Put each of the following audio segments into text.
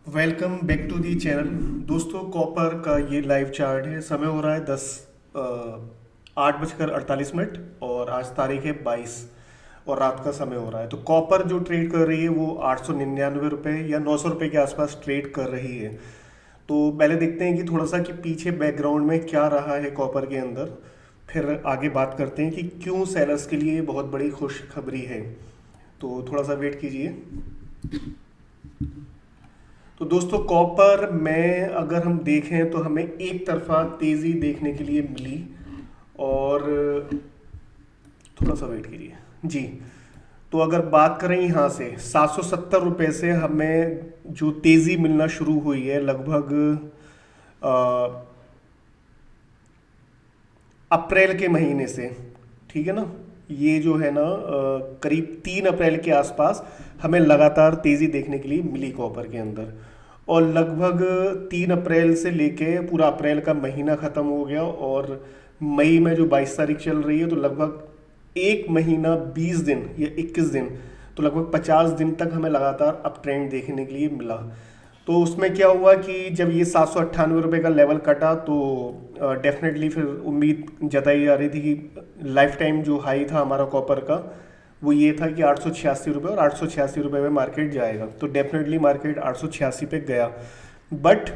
Welcome back to the channel. दोस्तों, copper का ये लाइव चार्ट है। समय हो रहा है 8:48 और आज तारीख है 22 और रात का समय हो रहा है। तो कॉपर जो ट्रेड कर रही है वो 899 रुपये या 900 रुपये के आसपास ट्रेड कर रही है। तो पहले देखते हैं कि थोड़ा सा कि पीछे बैकग्राउंड में क्या रहा है कॉपर के अंदर, फिर आगे बात करते हैं कि क्यों सेलर्स के लिए बहुत बड़ी खुशखबरी है। तो थोड़ा सा वेट कीजिए। तो दोस्तों, कॉपर में अगर हम देखें तो हमें एक तरफा तेज़ी देखने के लिए मिली। और थोड़ा सा वेट कीजिए जी। तो अगर बात करें यहाँ से 770 रुपये से हमें जो तेज़ी मिलना शुरू हुई है लगभग अप्रैल के महीने से, ठीक है ना। ये जो है ना करीब 3 अप्रैल के आसपास हमें लगातार तेज़ी देखने के लिए मिली कॉपर के अंदर। और लगभग 3 अप्रैल से लेके पूरा अप्रैल का महीना ख़त्म हो गया और मई में जो 22 तारीख चल रही है, तो लगभग 1 महीना 20 दिन या 21 दिन, तो लगभग 50 दिन तक हमें लगातार अप ट्रेंड देखने के लिए मिला। तो उसमें क्या हुआ कि जब ये 798 रुपये का लेवल कटा तो डेफिनेटली फिर उम्मीद जताई जा रही थी कि लाइफ टाइम जो हाई था हमारा कॉपर का वो ये था कि 886 रुपये, और 886 रुपये में मार्केट जाएगा। तो डेफिनेटली मार्केट 886 पे गया। बट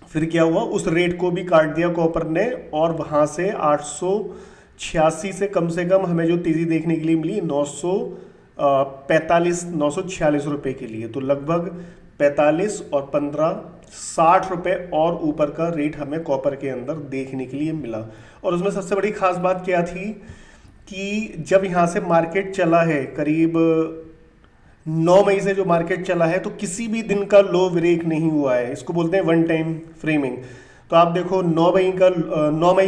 फिर क्या हुआ, उस रेट को भी काट दिया कॉपर ने, और वहाँ से 886 से कम हमें जो तेज़ी देखने के लिए मिली 946 रुपये के लिए। तो लगभग 45 और 15 60 रुपये और ऊपर का रेट हमें कॉपर के अंदर देखने के लिए मिला। और उसमें सबसे बड़ी खास बात क्या थी कि जब यहाँ से मार्केट चला है करीब 9 मई से जो मार्केट चला है, तो किसी भी दिन का लो ब्रेक नहीं हुआ है। इसको बोलते हैं वन टाइम फ्रेमिंग। तो आप देखो 9 मई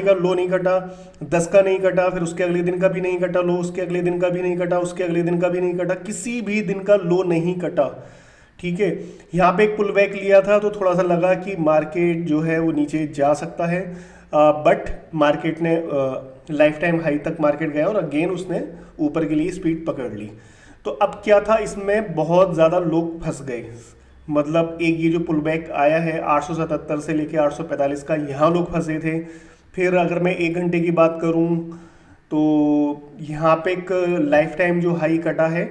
का लो नहीं कटा, 10 का नहीं कटा, फिर उसके अगले दिन का भी नहीं कटा लो, उसके अगले दिन का भी नहीं कटा, उसके अगले दिन का भी नहीं कटा, किसी भी दिन का लो नहीं कटा। ठीक है। यहाँ पे एक पुल बैक लिया था तो थोड़ा सा लगा कि मार्केट जो है वो नीचे जा सकता है, बट मार्केट ने लाइफ टाइम हाई तक मार्केट गया और अगेन उसने ऊपर के लिए स्पीड पकड़ ली। तो अब क्या था, इसमें बहुत ज़्यादा लोग फंस गए। मतलब एक ये जो पुल बैक आया है 877 से लेके 845 का, यहाँ लोग फंसे थे। फिर अगर मैं 1 घंटे की बात करूँ तो यहाँ पे एक लाइफ टाइम जो हाई कटा है,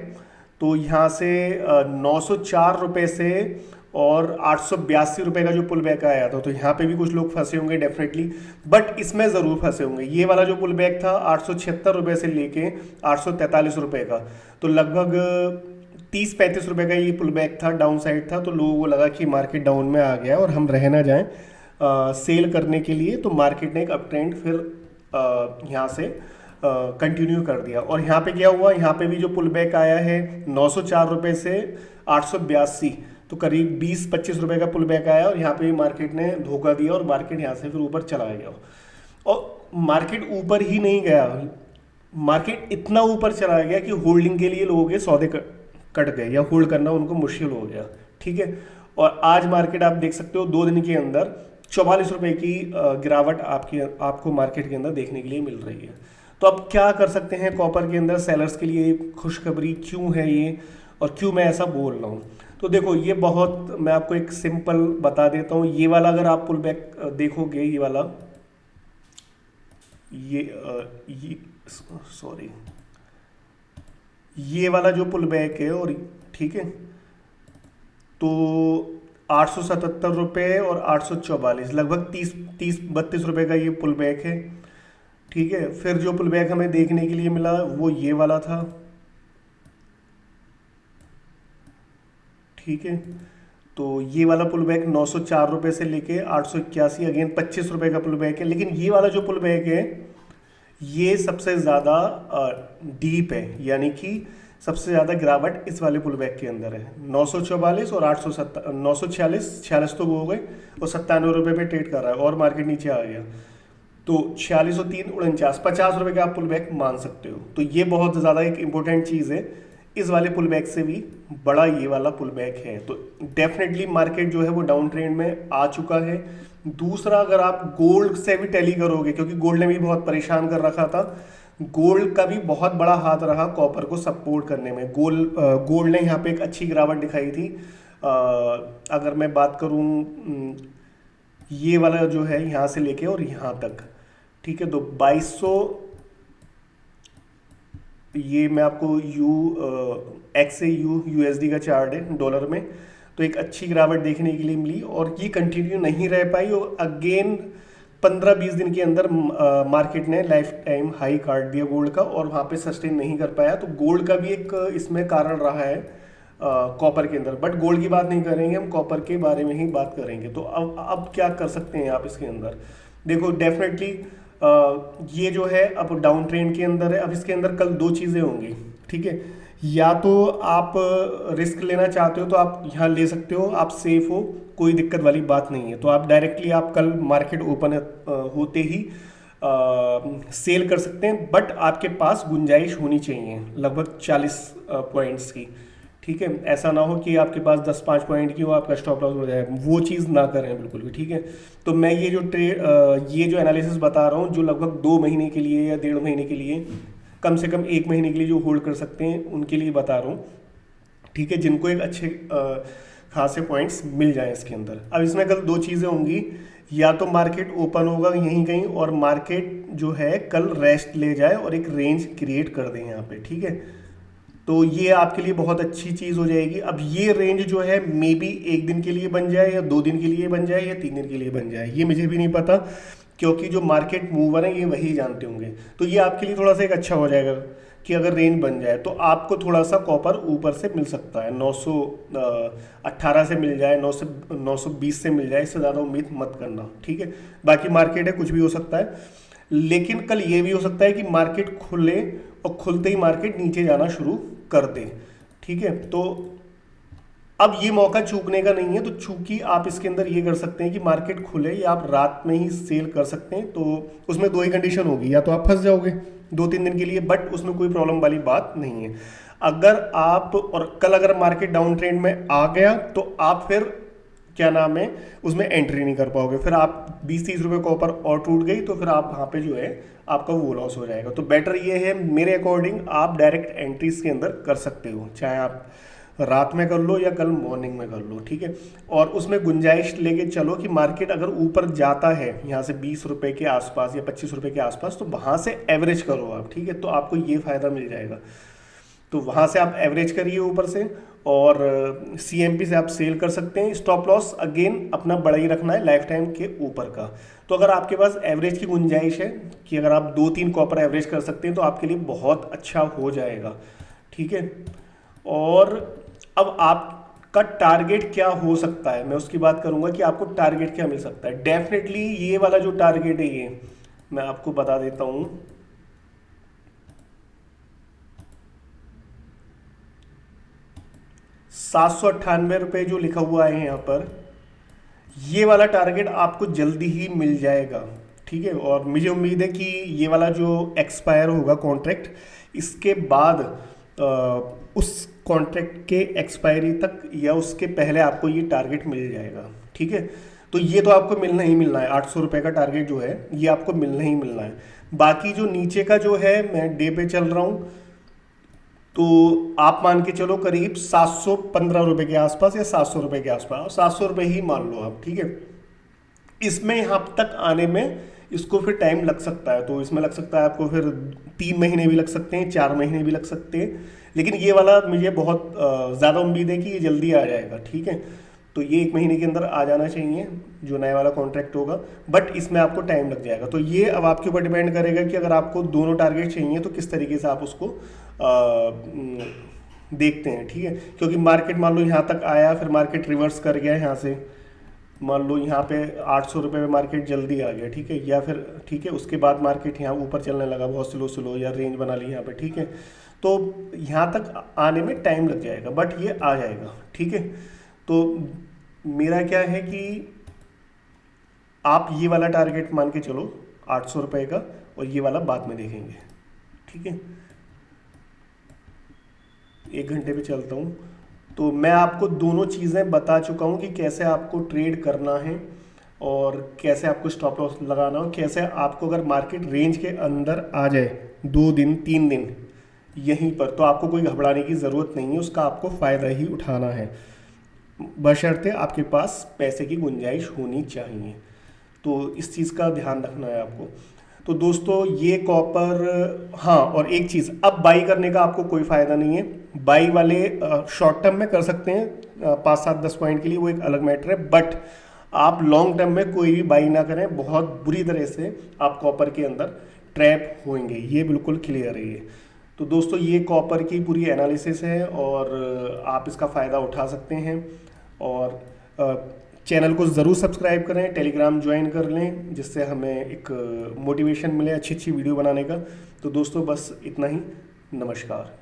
तो यहाँ से 904 रुपये से और 882 रुपये का जो पुल बैक आया था, तो यहाँ पे भी कुछ लोग फंसे होंगे डेफिनेटली। बट इसमें ज़रूर फंसे होंगे। ये वाला जो पुल बैक था 876 रुपये से लेके 843 रुपये का, तो लगभग 30-35 रुपये का ये पुल बैक था, डाउन साइड था। तो लोगों को लगा कि मार्केट डाउन में आ गया और हम रह ना जाएं सेल करने के लिए। तो मार्केट ने एक अप ट्रेंड फिर यहाँ से कंटिन्यू कर दिया। और यहाँ पे क्या हुआ, यहाँ पे भी जो पुल बैक आया है 904 रुपये से 882, तो करीब 20-25 रुपये का पुल बैक आया, और यहाँ पे भी मार्केट ने धोखा दिया और मार्केट यहाँ से फिर ऊपर चला गया। और मार्केट ऊपर ही नहीं गया, मार्केट इतना ऊपर चला गया कि होल्डिंग के लिए लोगों के सौदे कट गए या होल्ड करना उनको मुश्किल हो गया। ठीक है। और आज मार्केट आप देख सकते हो 2 दिन के अंदर 44 रुपये की गिरावट आपको मार्केट के अंदर देखने के लिए मिल रही है। तो अब क्या कर सकते हैं कॉपर के अंदर सेलर्स के लिए खुशखबरी क्यों है ये, और क्यों मैं ऐसा बोल रहा हूँ। तो देखो, ये बहुत, मैं आपको एक सिंपल बता देता हूँ। ये वाला अगर आप पुल बैक देखोगे, ये वाला, ये सॉरी, ये वाला जो पुल बैक है, और ठीक है, तो 877 रुपये और 844, लगभग 30-32 रुपये का ये पुल बैक है। ठीक है। फिर जो पुल बैक हमें देखने के लिए मिला वो ये वाला था। ठीक है। तो ये वाला पुल बैक 904 रुपये से लेके 881, अगेन 25 रुपये का पुल बैक है। लेकिन ये वाला जो पुल बैक है ये सबसे ज़्यादा डीप है, यानी कि सबसे ज़्यादा गिरावट इस वाले पुल बैक के अंदर है। 944 और 870, 946 तो वो हो गए, और 97 रुपये पे ट्रेड कर रहा है और मार्केट नीचे आ गया। तो 46 और 3 49, 50 रुपये का आप पुल बैक मान सकते हो। तो ये बहुत ज़्यादा एक इंपॉर्टेंट चीज़ है। इस वाले पुल बैक से भी बड़ा ये वाला पुल बैक है। तो डेफिनेटली मार्केट जो है वो डाउन ट्रेंड में आ चुका है। दूसरा, अगर आप गोल्ड से भी टैली करोगे, क्योंकि गोल्ड ने भी बहुत परेशान कर रखा था, गोल्ड का भी बहुत बड़ा हाथ रहा कॉपर को सपोर्ट करने में। गोल्ड ने यहाँ पे एक अच्छी गिरावट दिखाई थी। अगर मैं बात करूं ये वाला जो है यहाँ से लेके और यहाँ तक, ठीक है, तो 2200, ये मैं आपको एक्स से यूएसडी का चार्ट है डॉलर में। तो एक अच्छी गिरावट देखने के लिए मिली और ये कंटिन्यू नहीं रह पाई और अगेन 15-20 दिन के अंदर मार्केट ने लाइफ टाइम हाई काट दिया गोल्ड का और वहाँ पे सस्टेन नहीं कर पाया। तो गोल्ड का भी एक इसमें कारण रहा है कॉपर के अंदर, बट गोल्ड की बात नहीं करेंगे, हम कॉपर के बारे में ही बात करेंगे। तो अब क्या कर सकते हैं आप इसके अंदर? देखो डेफिनेटली ये जो है अब डाउन ट्रेंड के अंदर है। अब इसके अंदर कल दो चीज़ें होंगी, ठीक है, या तो आप रिस्क लेना चाहते हो तो आप यहाँ ले सकते हो, आप सेफ हो, कोई दिक्कत वाली बात नहीं है। तो आप डायरेक्टली आप कल मार्केट ओपन होते ही सेल कर सकते हैं, बट आपके पास गुंजाइश होनी चाहिए लगभग 40 पॉइंट्स की, ठीक है। ऐसा ना हो कि आपके पास 10-5 पॉइंट की हो, आपका स्टॉप लॉस हो जाए, वो चीज़ ना करें बिल्कुल भी, ठीक है। तो मैं ये जो एनालिसिस बता रहा हूँ, जो लगभग 2 महीने के लिए या 1.5 महीने के लिए, कम से कम 1 महीने के लिए जो होल्ड कर सकते हैं उनके लिए बता रहा हूँ, ठीक है, जिनको एक अच्छे खासे पॉइंट्स मिल जाए इसके अंदर। अब इसमें कल दो चीज़ें होंगी, या तो मार्केट ओपन होगा यहीं कहीं और मार्केट जो है कल रेस्ट ले जाए और एक रेंज क्रिएट कर दें यहाँ पे, ठीक है। तो ये आपके लिए बहुत अच्छी चीज़ हो जाएगी। अब ये रेंज जो है मे बी 1 दिन के लिए बन जाए या 2 दिन के लिए बन जाए या 3 दिन के लिए बन जाए, ये मुझे भी नहीं पता, क्योंकि जो मार्केट मूवर हैं ये वही जानते होंगे। तो ये आपके लिए थोड़ा सा एक अच्छा हो जाएगा कि अगर रेंज बन जाए तो आपको थोड़ा सा कॉपर ऊपर से मिल सकता है, 918 से मिल जाए, 920 से मिल जाए, इससे ज़्यादा उम्मीद मत करना, ठीक है। बाकी मार्केट है, कुछ भी हो सकता है, लेकिन कल ये भी हो सकता है कि मार्केट खुले और खुलते ही मार्केट नीचे जाना शुरू कर दे, ठीक है। तो अब ये मौका चूकने का नहीं है, तो चूंकि आप इसके अंदर ये कर सकते हैं कि मार्केट खुले या आप रात में ही सेल कर सकते हैं। तो उसमें 2 ही कंडीशन होगी, या तो आप फंस जाओगे 2-3 दिन के लिए, बट उसमें कोई प्रॉब्लम वाली बात नहीं है। अगर आप और कल अगर मार्केट डाउन ट्रेंड में आ गया तो आप फिर क्या नाम है उसमें एंट्री नहीं कर पाओगे, फिर आप 20-30 रुपये कॉपर और टूट गई तो फिर आप वहाँ पे जो है आपका वो लॉस हो जाएगा। तो बेटर ये है मेरे अकॉर्डिंग, आप डायरेक्ट एंट्रीज के अंदर कर सकते हो, चाहे आप रात में कर लो या कल मॉर्निंग में कर लो, ठीक है। और उसमें गुंजाइश लेके चलो कि मार्केट अगर ऊपर जाता है यहाँ से 20 रुपये के आसपास या 25 रुपये के आसपास, तो वहाँ से एवरेज करो आप, ठीक है, तो आपको ये फ़ायदा मिल जाएगा। तो वहाँ से आप एवरेज करिए ऊपर से, और CMP से आप सेल कर सकते हैं। स्टॉप लॉस अगेन अपना बड़ा ही रखना है लाइफ टाइम के ऊपर का। तो अगर आपके पास एवरेज की गुंजाइश है कि अगर आप 2-3 कॉपर एवरेज कर सकते हैं तो आपके लिए बहुत अच्छा हो जाएगा, ठीक है। और अब आपका टारगेट क्या हो सकता है, मैं उसकी बात करूंगा कि आपको टारगेट क्या मिल सकता है। डेफिनेटली ये वाला जो टारगेट है ये मैं आपको बता देता हूं, 798 रुपये जो लिखा हुआ है यहाँ पर, ये वाला टारगेट आपको जल्दी ही मिल जाएगा, ठीक है। और मुझे उम्मीद है कि ये वाला जो एक्सपायर होगा कॉन्ट्रैक्ट, इसके बाद उस कॉन्ट्रैक्ट के एक्सपायरी तक या उसके पहले आपको ये टारगेट मिल जाएगा, ठीक है। तो ये तो आपको मिलना ही मिलना है, 800 रुपये का टारगेट जो है ये आपको मिलना ही मिलना है। बाकी जो नीचे का जो है, मैं डे पे चल रहा हूँ, तो आप मान के चलो करीब 715 रुपये के आसपास या 700 रुपये के आसपास, 700 रुपये ही मान लो आप, ठीक है। इसमें यहाँ तक आने में इसको फिर टाइम लग सकता है, तो इसमें लग सकता है आपको फिर 3 महीने भी लग सकते हैं, 4 महीने भी लग सकते हैं, लेकिन ये वाला मुझे बहुत ज़्यादा उम्मीद है कि ये जल्दी आ जाएगा, ठीक है। तो ये 1 महीने के अंदर आ जाना चाहिए जो नया वाला कॉन्ट्रैक्ट होगा, बट इसमें आपको टाइम लग जाएगा। तो ये अब आपके ऊपर डिपेंड करेगा कि अगर आपको दोनों टारगेट चाहिए तो किस तरीके से आप उसको देखते हैं, ठीक है। क्योंकि मार्केट मान लो यहाँ तक आया, फिर मार्केट रिवर्स कर गया यहाँ से, मान लो यहाँ पे 800 रुपये में मार्केट जल्दी आ गया, ठीक है, या फिर ठीक है उसके बाद मार्केट यहाँ ऊपर चलने लगा बहुत स्लो या रेंज बना ली यहाँ पे, ठीक है। तो यहाँ तक आने में टाइम लग जाएगा, बट ये आ जाएगा, ठीक है। तो मेरा क्या है कि आप ये वाला टारगेट मान के चलो 800 रुपये का, और ये वाला बाद में देखेंगे, ठीक है। 1 घंटे पे चलता हूँ, तो मैं आपको दोनों चीज़ें बता चुका हूँ कि कैसे आपको ट्रेड करना है और कैसे आपको स्टॉप लॉस लगाना हो, कैसे आपको अगर मार्केट रेंज के अंदर आ जाए 2 दिन 3 दिन यहीं पर, तो आपको कोई घबराने की ज़रूरत नहीं है, उसका आपको फ़ायदा ही उठाना है। बशर्ते आपके पास पैसे की गुंजाइश होनी चाहिए। तो इस चीज़ का ध्यान रखना है आपको। तो दोस्तों ये कॉपर, हाँ और एक चीज़, अब बाई करने का आपको कोई फ़ायदा नहीं है। बाई वाले शॉर्ट टर्म में कर सकते हैं 5-7-10 पॉइंट के लिए, वो एक अलग मैटर है, बट आप लॉन्ग टर्म में कोई भी बाई ना करें, बहुत बुरी तरह से आप कॉपर के अंदर ट्रैप होंगे, ये बिल्कुल क्लियर है ये। तो दोस्तों ये कॉपर की पूरी एनालिसिस है और आप इसका फ़ायदा उठा सकते हैं। और चैनल को ज़रूर सब्सक्राइब करें, टेलीग्राम ज्वाइन कर लें, जिससे हमें एक मोटिवेशन मिले अच्छी अच्छी वीडियो बनाने का। तो दोस्तों बस इतना ही, नमस्कार।